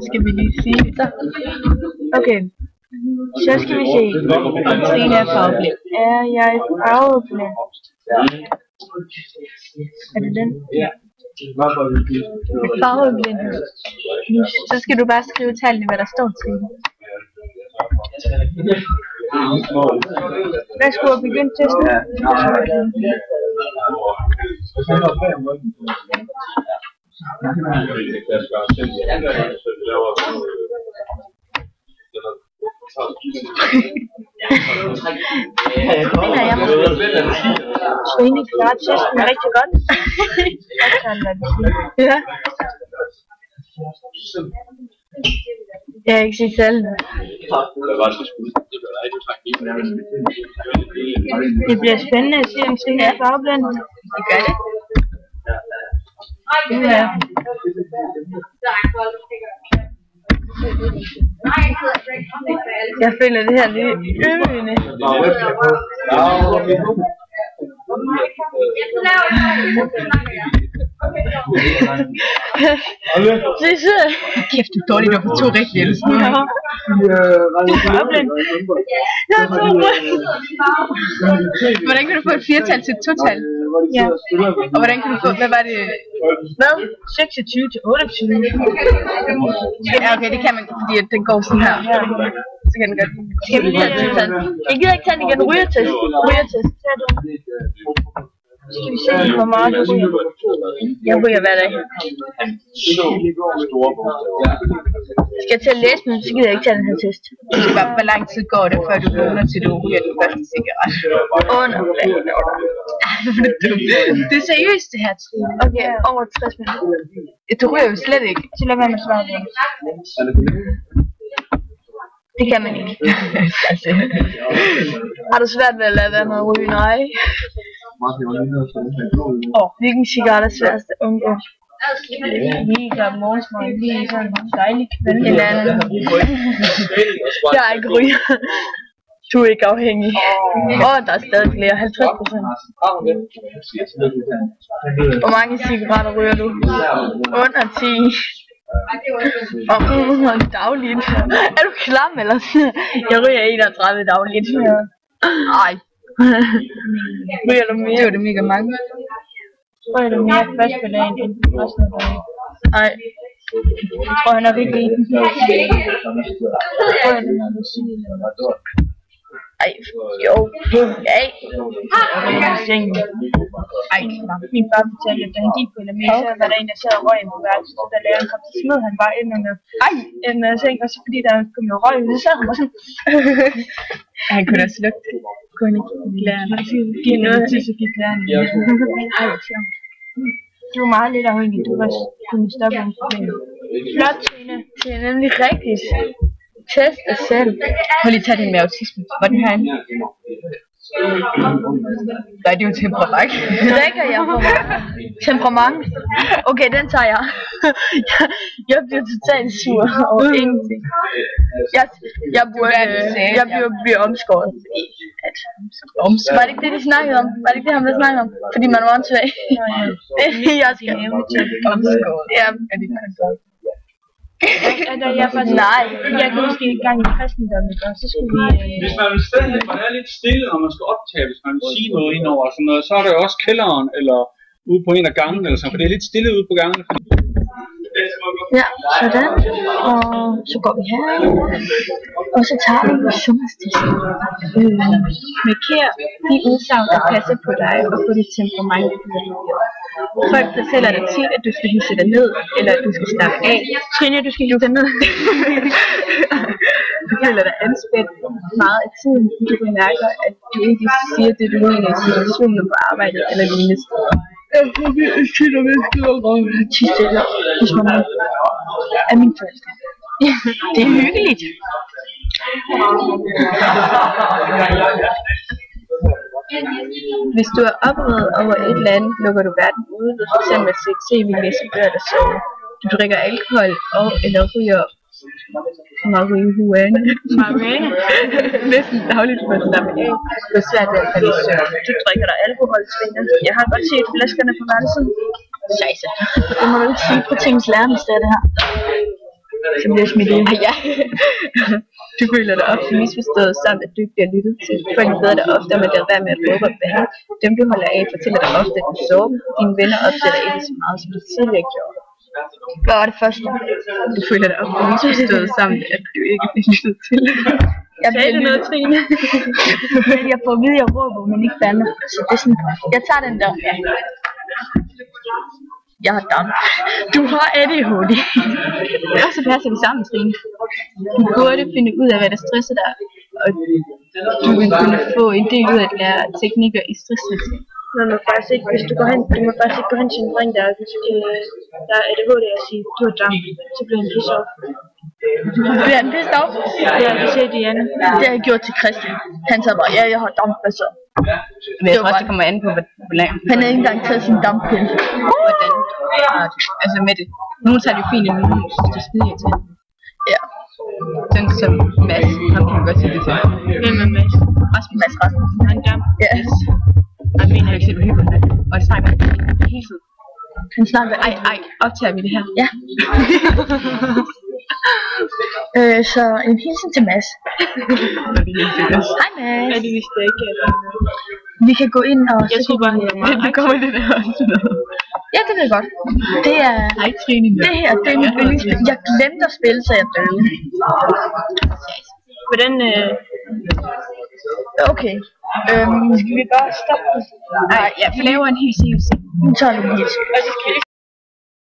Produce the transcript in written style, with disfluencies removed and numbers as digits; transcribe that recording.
skal vi lige sige. Så. Okay. Så skal vi se, om Trine er farveblind. Er jeg farveblind? Er det den? Farveblind. Så skal du bare skrive tallene, hvad der står, Trine. Værsgo at begynde testen. Trine klarer testen rigtig godt. Ja. Jeg har ikke set tallene. Det bliver spændende at se, om Trine er farveblind. Det gør det. Ja. Jeg føler det her lidt øvende. Det er så. Kæft, du er dårlig, du har fået 2 rigtige eller sådan noget. Hvordan kan du få et 4-tal til et 2-tal? Ja. Og hvordan kan du få, hvad var det? Hvad? 26 til 28. Ja, okay, det kan man, fordi den går sådan her. Så kan den godt. Jeg gider ikke tage den igen. Rygertest. Rygertest. Skal vi se, hvor meget du ryger? Jeg ryger hver dag. Skal jeg til at læse, men så gider jeg ikke tage den her test. Hvor lang tid går det, før du vågner til du ryger den første cigaret? Under. Det er seriøst det her, Trine. Okay, over 60 minutter. Du ryger jo slet ikke. Så lad være med at svare det. Det kan man ikke. Har du svært ved at lade være med at ryge? Nej. Hvilken cigaret er sværest at undgå? Lige der morgensmorgen, lige sådan en dejlig kveld. Eller andet. Jeg er ikke ryger. Du er ikke afhængig. Der er stadig flere. 50%. Hvor mange cigaretter ryger du? Under 10. Dagligt. Er du klam eller sådan? Jeg ryger 31 dagligt. Ej. Ryger du mere? Det var det mega mange. Ryger du mere først på dagen end resten af dagen? Nej. Jeg tror nok ikke i den. Ryger du når du siger? Ej, jo. Ej. Ej, min far fortalte, at da han gik på LME, så var der en, der sad og røg på værelset, så da læreren kom, så smed han bare ind under en seng, og så fordi der kom jo røg ud, så sad han bare sådan. Han kunne da slukke det. Kunne han ikke læreren. Giv noget til, så gik læreren. Ej, hvor sjovt. Du er meget lidt afhængig, du var kunne stoppe en problem. Flot, Trine. Det er nemlig rigtigt. Test dig selv. Prøv lige at tage den med autisme. Hvor den herinde? Nej, det er jo temperament. Drikker jeg for mig? Temperament? Okay, den tager jeg. Jeg bliver totalt sur over ingenting. Jeg bliver omskåret. Var det ikke det, de snakkede om? Var det ikke det, han blev snakket om? Fordi man var åndssvag. Jeg skal omskåret. Ja, er det ikke nej, jeg kan måske i gang i kristendommen, og så skulle vi... Hvis man vil stille, man er lidt stille, og man skal optage, hvis man vil sige noget indover og sådan noget, så er der jo også kælderen, eller ude på en af gangene, eller sådan, for det er lidt stille ude på gangene. Ja, sådan, og så går vi her, og så tager vi sundhedstesten. Marker de udsagn, der passer på dig og på dit temperament. Folk fortæller dig tit, at du skal hisse dig ned, eller at du skal slappe af. Trine, du skal hisse dig ned. Du føler dig anspændt meget af tiden, du bemærker, at du ikke siger det, du mener i situationer på arbejdet eller lignende steder. Tisse hos mig er min første. Det er hyggeligt. Hvis du er oprevet over et eller andet, lukker du verden ude ved f.eks. at se tv, læse bøger eller sove. Du drikker alkohol og eller ryger marihuana. Næsten dagligt for at slappe af. Det er svært ved at falde i søvn. Du drikker dig alkohol, Trine. Jeg har godt set flaskerne på værelset. Scheisse. Det må du ikke sige på Tings lærermester, det her. så bliver jeg smidt ud. Ja. Du føler dig ofte misforstået samt, at du ikke bliver lyttet til. Folk beder dig ofte om at lade være med at råbe og bande. Dem du holder af fortæller dig ofte, at du sover. Dine venner opsætter ikke så meget, som du tidligere gjorde. Hvad var det første? Du føler dig ofte misforstået samt, at du ikke bliver lyttet til. Jeg bliver noget, Trine. Jeg får at vide, at jeg råber, men ikke bander. Så det er sådan, jeg tager den der. Ja. Jeg har damp. Du har ADHD. Og så passer vi sammen, Trine. Du burde finde ud af, hvad der stresser dig, og du vil kunne få en del ud af at lære teknikker i stresshåndtering. Man må faktisk ikke, hvis du må faktisk ikke gå hen til en dreng, der er ADHD og sige, du har damp, så bliver han pisse off. Bliver han pisse off? Ja, det siger Diana. Det har jeg gjort til Christian. Han sagde bare, ja, jeg har damp, hvad så? Men jeg tror også, det kommer an på, hvor langt. Han har ikke engang taget sin damppille. Hvordan har du altså med det? Nogle tager det jo fint, og nogle det skider til. Ja. Sådan som Mads, ham kan man godt sige det til. Hvem er Mads? Mads Rasmussen. Han damp. Ja. Jeg mener ikke selv hyper, og det snakker hele tiden. Han snakker, ej, optager vi det her? Ja. Så en hilsen til Mads. Hej Mads. Ja, det vidste jeg ikke. Vi kan gå ind og... Jeg tror bare, det kommer det der også. Ja, det ved jeg godt. Det er... Hej Trine. Det her, det er mit yndlingsspil. Jeg glemte at spille, så jeg døde. Hvordan... Okay. Skal vi bare stoppe? Nej, ja, vi laver en helt seriøs. Nu tager vi en helt. Og så skal vi